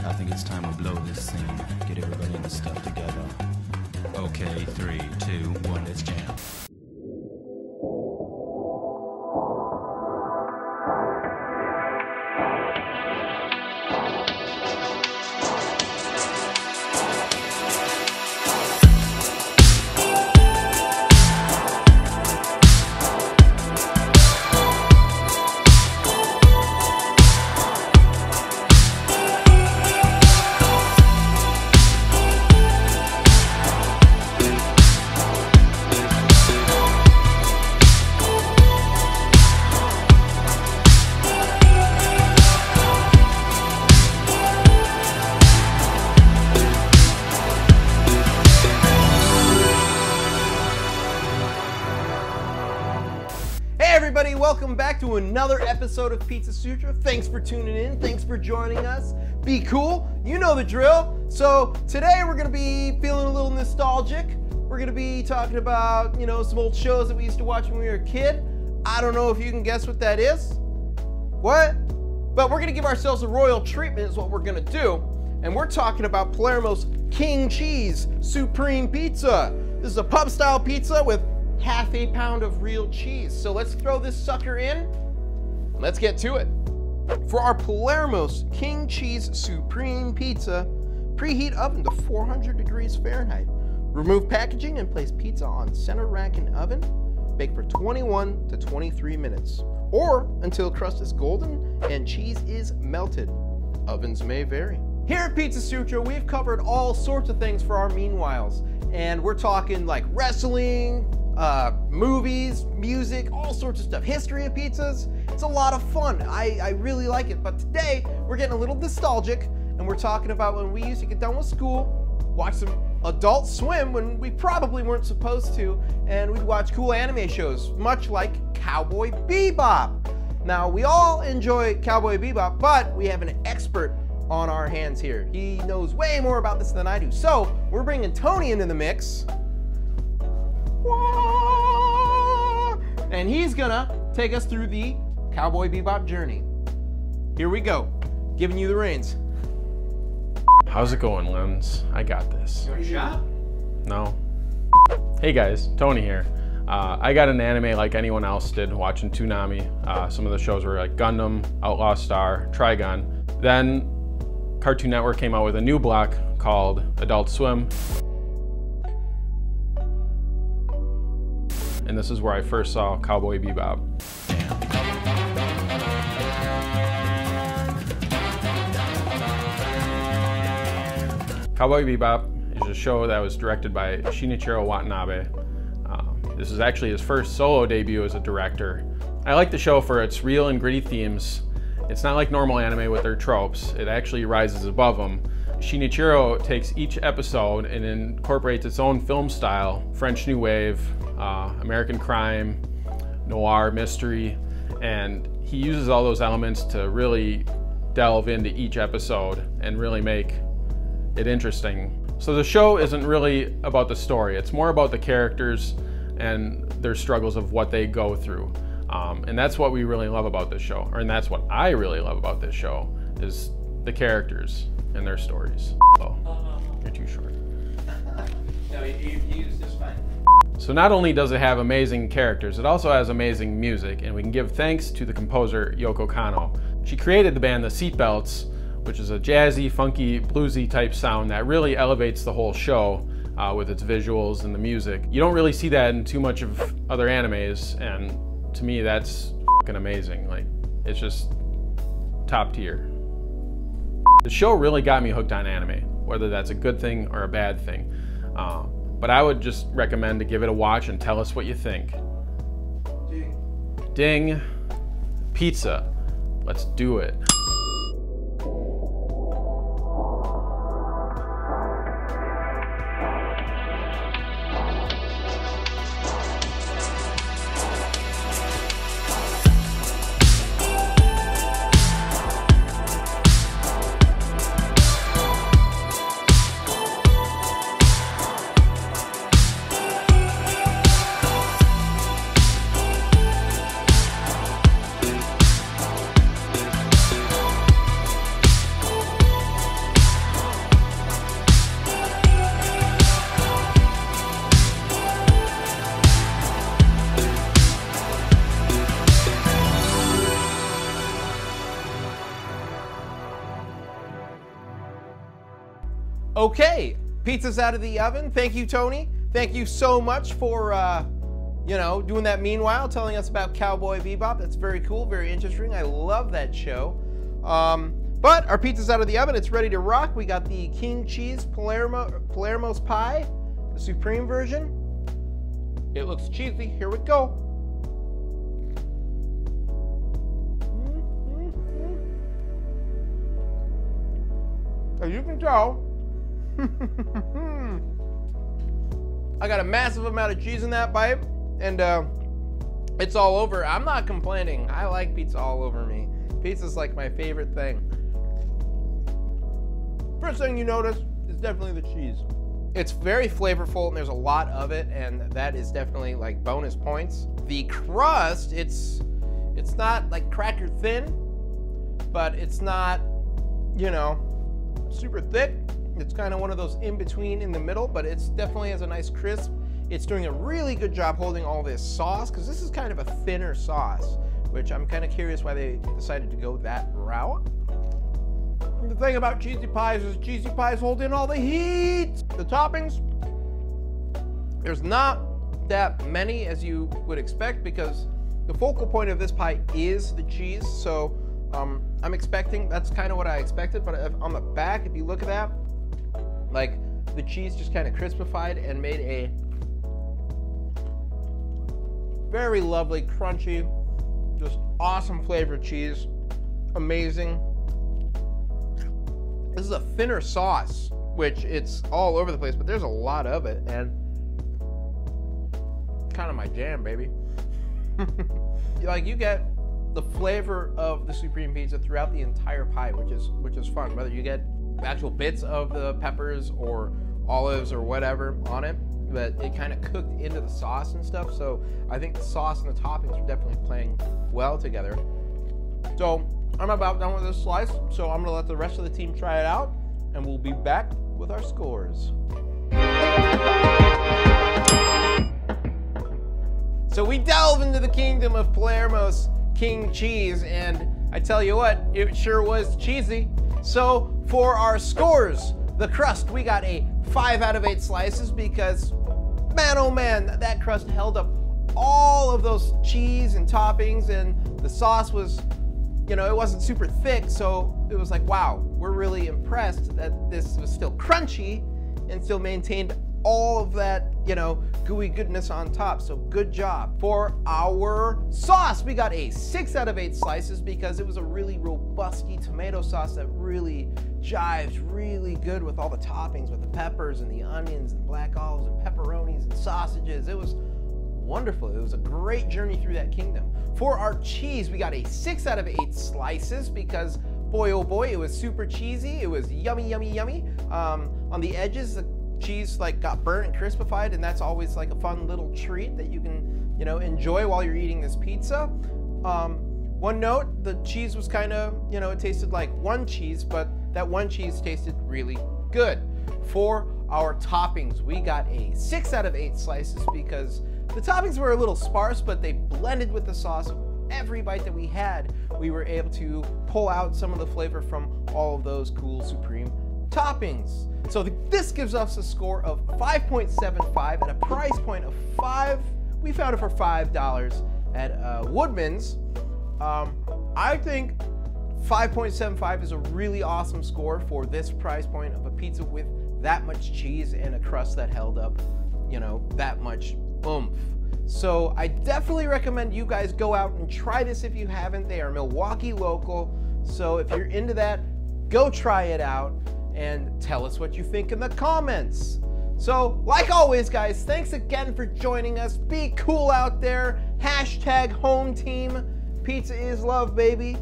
I think it's time we blow this scene. Get everybody in the stuff together. Okay, 3, 2, 1, let's jam. Welcome back to another episode of Pizza Sutra. Thanks for tuning in. Thanks for joining us. Be cool. You know the drill. So today we're going to be feeling a little nostalgic. We're going to be talking about, some old shows that we used to watch when we were a kid. I don't know if you can guess what that is. What? But we're going to give ourselves a royal treatment is what we're going to do. And we're talking about Palermo's King Cheese Supreme Pizza. This is a pub style pizza with half a pound of real cheese. So let's throw this sucker in. Let's get to it. For our Palermo's King Cheese Supreme Pizza, preheat oven to 400 degrees Fahrenheit. Remove packaging and place pizza on center rack in oven. Bake for 21 to 23 minutes, or until crust is golden and cheese is melted. Ovens may vary. Here at Pizza Sutra, we've covered all sorts of things for our meanwhiles, and we're talking like wrestling, movies, music, all sorts of stuff. History of pizzas. It's a lot of fun. I really like it. But today we're getting a little nostalgic and we're talking about when we used to get done with school, watch some Adult Swim when we probably weren't supposed to, and we'd watch cool anime shows, much like Cowboy Bebop. Now, we all enjoy Cowboy Bebop, but we have an expert on our hands here. He knows way more about this than I do. So we're bringing Tony into the mix. And he's gonna take us through the Cowboy Bebop journey. Here we go, giving you the reins. How's it going, Lens? I got this. You want a shot? No. Hey guys, Tony here. I got an anime like anyone else did, watching Toonami. Some of the shows were like Gundam, Outlaw Star, Trigun. Then Cartoon Network came out with a new block called Adult Swim. And this is where I first saw Cowboy Bebop. Cowboy Bebop is a show that was directed by Shinichiro Watanabe. This is actually his first solo debut as a director. I like the show for its real and gritty themes. It's not like normal anime with their tropes. It actually rises above them. Shinichiro takes each episode and incorporates its own film style, French New Wave, American crime, noir, mystery, and he uses all those elements to really delve into each episode and really make it interesting. So the show isn't really about the story, it's more about the characters and their struggles of what they go through. And that's what we really love about this show, and that's what I really love about this show, is the characters and their stories. Oh, you're too short. No, you used this fine. So not only does it have amazing characters, it also has amazing music, and we can give thanks to the composer Yoko Kanno. She created the band The Seatbelts, which is a jazzy, funky, bluesy type sound that really elevates the whole show with its visuals and the music. You don't really see that in too much of other animes, and to me that's fucking amazing. Like, it's just top tier. The show really got me hooked on anime, whether that's a good thing or a bad thing. But I would just recommend to give it a watch and tell us what you think. Ding. Ding. Pizza. Let's do it. Okay, pizza's out of the oven. Thank you, Tony. Thank you so much for, you know, doing that meanwhile, telling us about Cowboy Bebop. That's very cool, very interesting. I love that show. But our pizza's out of the oven. It's ready to rock. We got the King Cheese Palermo's pie, the supreme version. It looks cheesy. Here we go. As you can tell, I got a massive amount of cheese in that bite, and it's all over. I'm not complaining. I like pizza all over me. Pizza's like my favorite thing. First thing you notice is definitely the cheese. It's very flavorful, and there's a lot of it, and that is definitely like bonus points. The crust, it's not like cracker thin, but it's not, you know, super thick. It's kind of one of those in between in the middle, but it's definitely has a nice crisp. It's doing a really good job holding all this sauce, because this is kind of a thinner sauce, which I'm kind of curious why they decided to go that route. The thing about cheesy pies is cheesy pies hold in all the heat. The toppings, there's not that many as you would expect, because the focal point of this pie is the cheese. So I'm expecting, that's kind of what I expected, but on the back, if you look at that, like the cheese just kind of crispified and made a very lovely, crunchy, just awesome flavored cheese. Amazing. This is a thinner sauce, which it's all over the place, but there's a lot of it, and kind of my jam, baby. Like, you get the flavor of the supreme pizza throughout the entire pie, which is fun. Whether you get actual bits of the peppers or olives or whatever on it, but it kind of cooked into the sauce and stuff. So I think the sauce and the toppings are definitely playing well together. So I'm about done with this slice, so I'm gonna let the rest of the team try it out, and we'll be back with our scores. So we delve into the kingdom of Palermo's King Cheese, and I tell you what, it sure was cheesy. So for our scores, the crust, we got a 5 out of 8 slices, because man, oh man, that crust held up all of those cheese and toppings, and the sauce was, you know, it wasn't super thick, so it was like, wow, we're really impressed that this was still crunchy and still maintained all of that, you know, gooey goodness on top. So good job. For our sauce, we got a 6 out of 8 slices, because it was a really robusty tomato sauce that really jives really good with all the toppings, with the peppers and the onions and black olives and pepperonis and sausages. It was wonderful. It was a great journey through that kingdom. For our cheese, we got a 6 out of 8 slices, because boy, oh boy, it was super cheesy. It was yummy, yummy, yummy. On the edges, the cheese like got burnt and crispified, and that's always like a fun little treat that you can, you know, enjoy while you're eating this pizza. One note, the cheese was kind of, you know, it tasted like one cheese, but that one cheese tasted really good. For our toppings, we got a 6 out of 8 slices, because the toppings were a little sparse, but they blended with the sauce. Every bite that we had, we were able to pull out some of the flavor from all of those cool supreme toppings. So this gives us a score of 5.75 at a price point of $5. We found it for $5 at Woodman's. I think 5.75 is a really awesome score for this price point of a pizza with that much cheese and a crust that held up, you know, that much oomph. So I definitely recommend you guys go out and try this if you haven't. They are Milwaukee local, so if you're into that, go try it out and tell us what you think in the comments. So like always, guys, thanks again for joining us. Be cool out there. #HomeTeam. Pizza is love, baby.